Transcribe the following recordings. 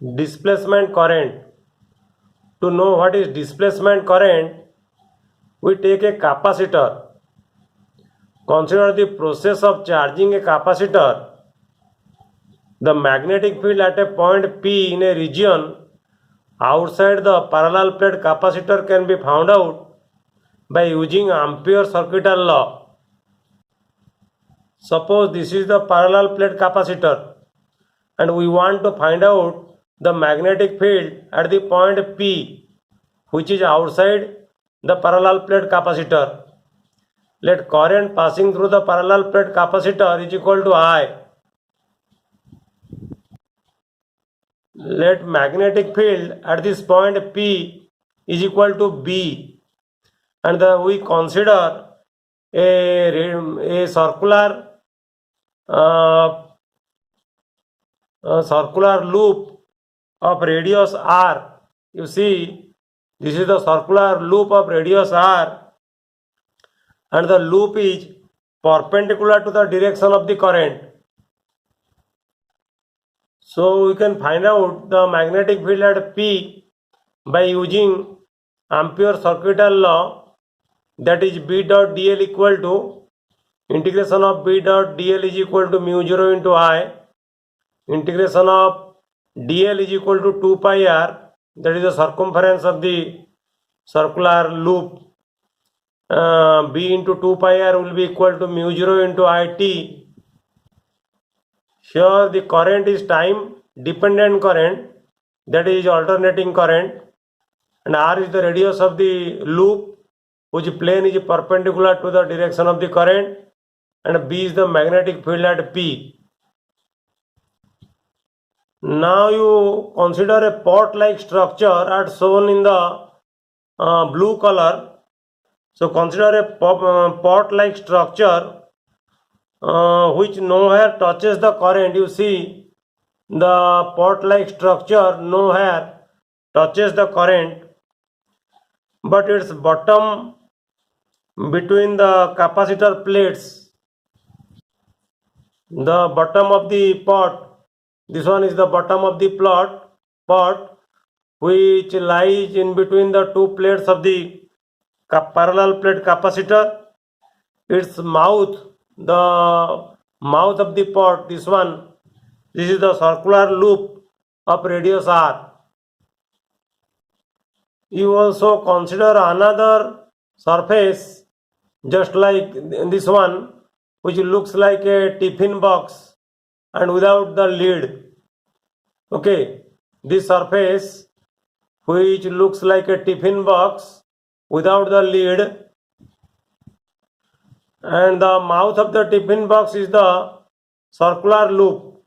displacement current. To know what is displacement current, we take a capacitor. Consider the process of charging a capacitor. The magnetic field at a point P in a region outside the parallel plate capacitor can be found out by using Ampere circuital law. Suppose this is the parallel plate capacitor and we want to find out the magnetic field at the point P, which is outside the parallel plate capacitor. Let current passing through the parallel plate capacitor is equal to I. Let magnetic field at this point P is equal to B, and we consider a circular loop of radius r. You see, this is the circular loop of radius r, and the loop is perpendicular to the direction of the current. So we can find out the magnetic field at P by using Ampere circuital law, that is B dot dl equal to integration of B dot dl is equal to mu 0 into I, integration of dl is equal to 2 pi r, that is the circumference of the circular loop. B into 2 pi r will be equal to mu 0 into it. Here the current is time dependent current, that is alternating current, and r is the radius of the loop whose plane is perpendicular to the direction of the current, and B is the magnetic field at P. Now you consider a pot-like structure as shown in the blue color. So consider a pot-like structure which nowhere touches the current. You see, the pot-like structure nowhere touches the current, but its bottom between the capacitor plates, the bottom of the pot, this one is the bottom of the pot which lies in between the two plates of the parallel plate capacitor. Its mouth, the mouth of the pot, this one, this is the circular loop of radius r. You also consider another surface just like this one, which looks like a tiffin box and without the lid. Okay, this surface which looks like a tiffin box without the lid, and the mouth of the tiffin box is the circular loop.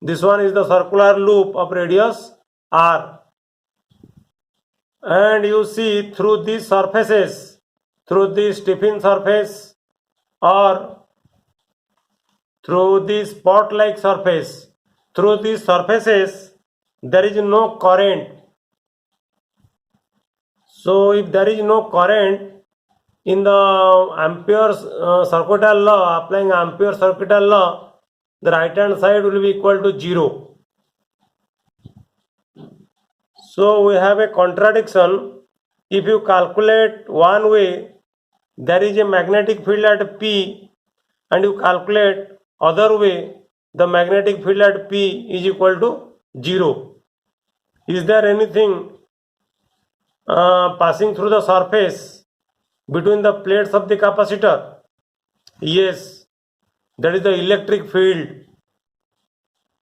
This one is the circular loop of radius r. And you see, through these surfaces, through this tiffin surface or through this pot-like surface, through these surfaces there is no current. So if there is no current, in the Ampere circuital law, applying Ampere circuital law, the right hand side will be equal to 0. So we have a contradiction. If you calculate one way, there is a magnetic field at P, and you calculate other way, the magnetic field at P is equal to 0. Is there anything passing through the surface between the plates of the capacitor? Yes, that is the electric field.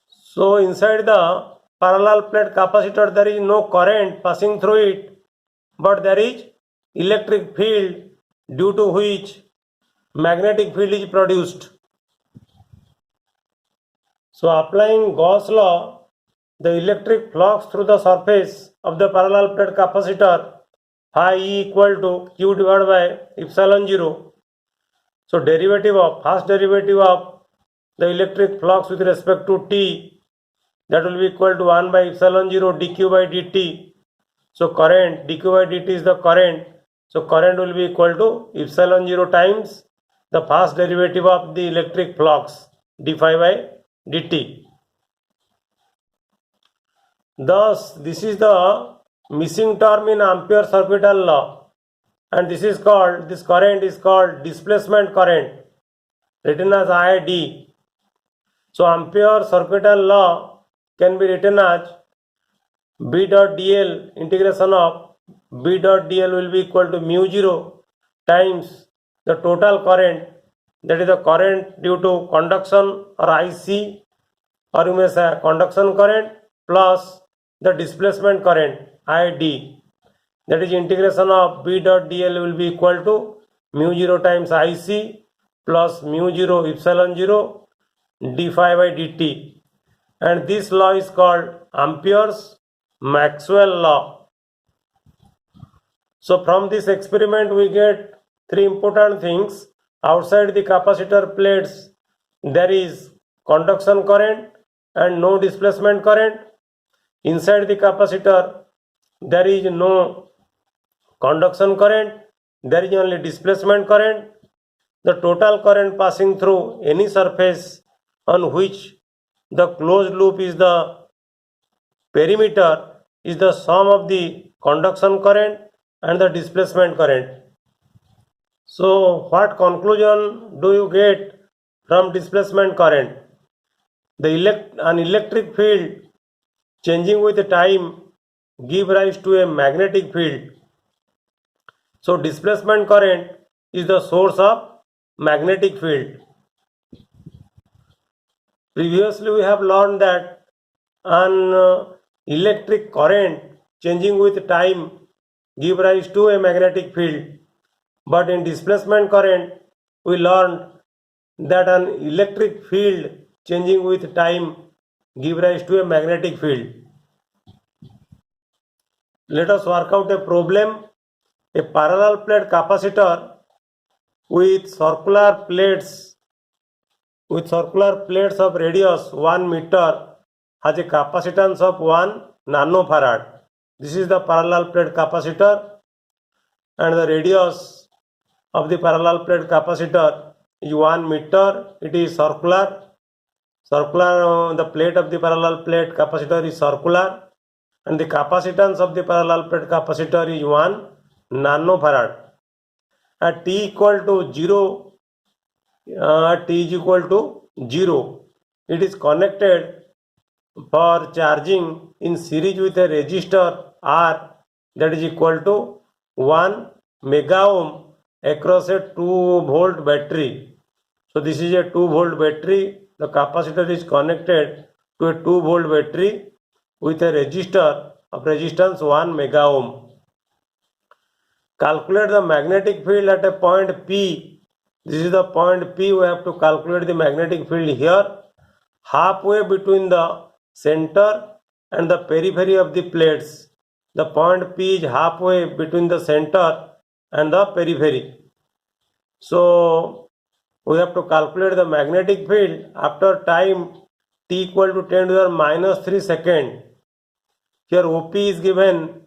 So inside the parallel plate capacitor there is no current passing through it, but there is electric field, due to which magnetic field is produced. So applying Gauss law, the electric flux through the surface of the parallel plate capacitor, phi E equal to Q divided by epsilon 0. So derivative of, first derivative of the electric flux with respect to t, that will be equal to 1 by epsilon 0 dq by dt. So current, dq by dt is the current. So current will be equal to epsilon 0 times the first derivative of the electric flux, d phi by dt. Thus, this is the missing term in Ampere circuital law, and this current is called displacement current, written as ID. So Ampere circuital law can be written as B dot dl, integration of B dot dl will be equal to mu 0 times the total current, that is the current due to conduction or IC, or you may say conduction current, plus the displacement current ID, that is integration of B dot dl will be equal to mu 0 times IC plus mu 0 epsilon 0 d phi by dt, and this law is called Ampere's Maxwell law. So from this experiment we get three important things. Outside the capacitor plates there is conduction current and no displacement current. Inside the capacitor there is no conduction current, there is only displacement current. The total current passing through any surface on which the closed loop is the perimeter is the sum of the conduction current and the displacement current. So what conclusion do you get from displacement current? An electric field changing with time give rise to a magnetic field. So displacement current is the source of magnetic field. Previously we have learned that an electric current changing with time give rise to a magnetic field, but in displacement current we learned that an electric field changing with time give rise to a magnetic field. Let us work out a problem. A parallel plate capacitor with circular plates of radius 1 meter has a capacitance of 1 nanofarad. This is the parallel plate capacitor, and the radius of the parallel plate capacitor is 1 meter. It is circular. The plate of the parallel plate capacitor is circular, and the capacitance of the parallel plate capacitor is 1 nanofarad. At t equal to 0, it is connected for charging in series with a resistor R that is equal to 1 mega ohm across a 2 volt battery. So this is a 2 volt battery. The capacitor is connected to a 2 volt battery with a resistor of resistance 1 mega ohm. Calculate the magnetic field at a point P. This is the point P. We have to calculate the magnetic field here, halfway between the center and the periphery of the plates. The point P is halfway between the center and the periphery. So we have to calculate the magnetic field after time t equal to 10 to the minus 3 second. Here OP is given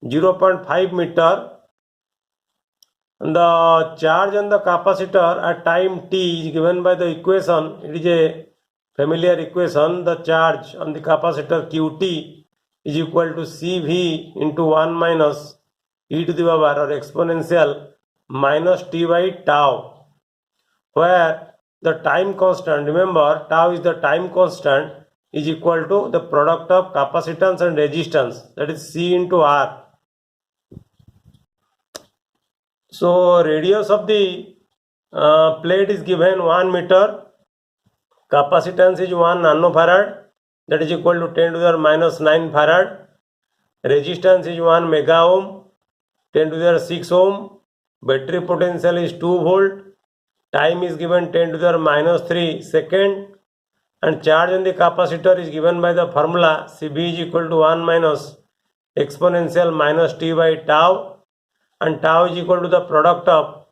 0.5 meter. And the charge on the capacitor at time t is given by the equation. It is a familiar equation. The charge on the capacitor Qt is equal to Cv into 1 minus e to the power or exponential minus t by tau, where the time constant, remember tau is the time constant, is equal to the product of capacitance and resistance, that is C into R. So radius of the plate is given 1 meter, capacitance is 1 nanofarad, that is equal to 10 to the minus 9 farad, resistance is 1 mega ohm, 10 to the 6 ohm, battery potential is 2 volt, time is given 10 to the minus 3 second, and charge on the capacitor is given by the formula Cv is equal to 1 minus exponential minus t by tau, and tau is equal to the product of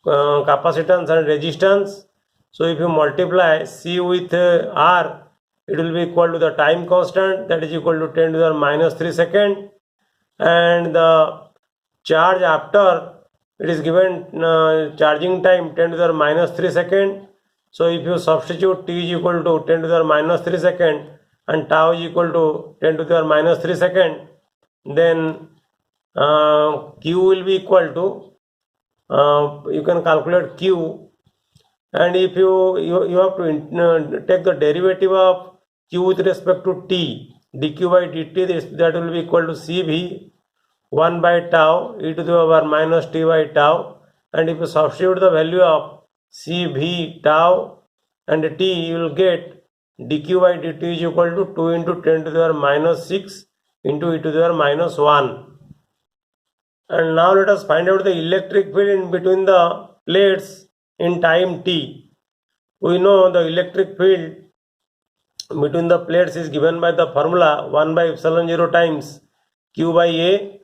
capacitance and resistance. So if you multiply C with R, it will be equal to the time constant, that is equal to 10 to the minus 3 second, and the charge after it is given charging time 10 to the minus 3 second. So if you substitute t is equal to 10 to the minus 3 second, and tau is equal to 10 to the power minus 3 second, then q will be equal to, you can calculate q, and if you have to take the derivative of q with respect to t, dq by dt, that will be equal to cv 1 by tau e to the power minus t by tau, and if you substitute the value of cv, tau and t, you will get dq by dt is equal to 2 into 10 to the power minus 6 into e to the power minus 1. And now let us find out the electric field in between the plates in time t. We know the electric field between the plates is given by the formula 1 by epsilon 0 times q by a,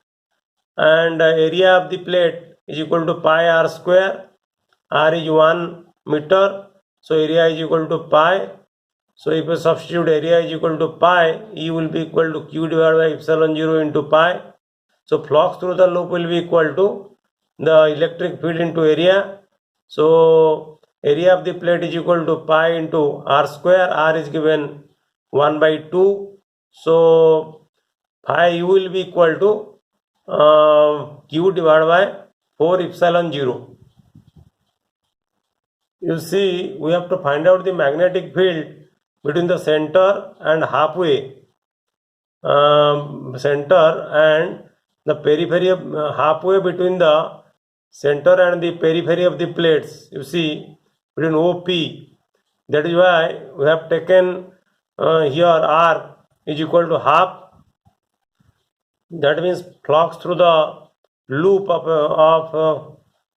and area of the plate is equal to pi r square. R is 1 meter, so area is equal to pi. So if you substitute area is equal to pi, E will be equal to q divided by epsilon 0 into pi. So flux through the loop will be equal to the electric field into area. So area of the plate is equal to pi into r square. R is given 1 by 2. So phi U will be equal to q divided by 4 epsilon 0. You see, we have to find out the magnetic field between the center and halfway, center and the periphery of halfway between the center and the periphery of the plates. You see, between OP. That is why we have taken here R is equal to half. That means flux through the loop of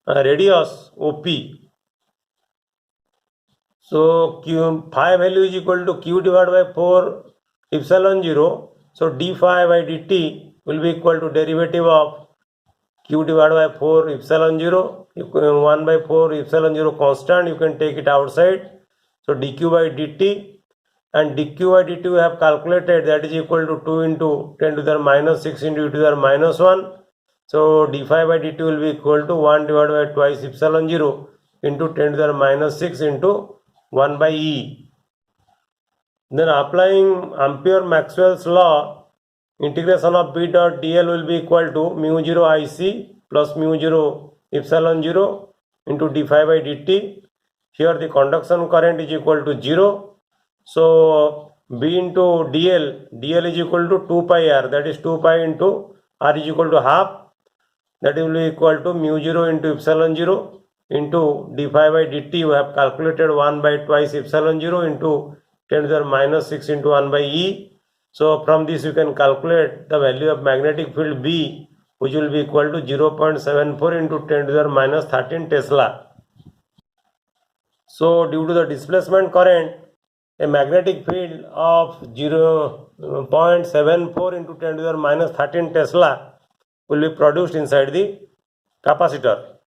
radius OP. So phi value is equal to q divided by 4 epsilon 0. So d phi by dt will be equal to derivative of q divided by 4 epsilon 0. 1 by 4 epsilon 0 constant, you can take it outside. So dq by dt, and dq by dt we have calculated, that is equal to 2 into 10 to the minus 6 into e to the minus 1. So d phi by dt will be equal to 1 divided by twice epsilon 0 into 10 to the minus 6 into 1 by E. Then applying Ampere-Maxwell's law, integration of B dot dl will be equal to mu 0 IC plus mu 0 epsilon 0 into d phi by dt. Here the conduction current is equal to 0. So B into dl is equal to 2 pi r, that is 2 pi into r is equal to half. That will be equal to mu 0 into epsilon 0 into d phi by dt. We have calculated 1 by twice epsilon 0 into 10 to the minus 6 into 1 by E. So from this you can calculate the value of magnetic field B, which will be equal to 0.74 into 10 to the minus 13 Tesla. So due to the displacement current, a magnetic field of 0.74 into 10 to the minus 13 Tesla will be produced inside the capacitor.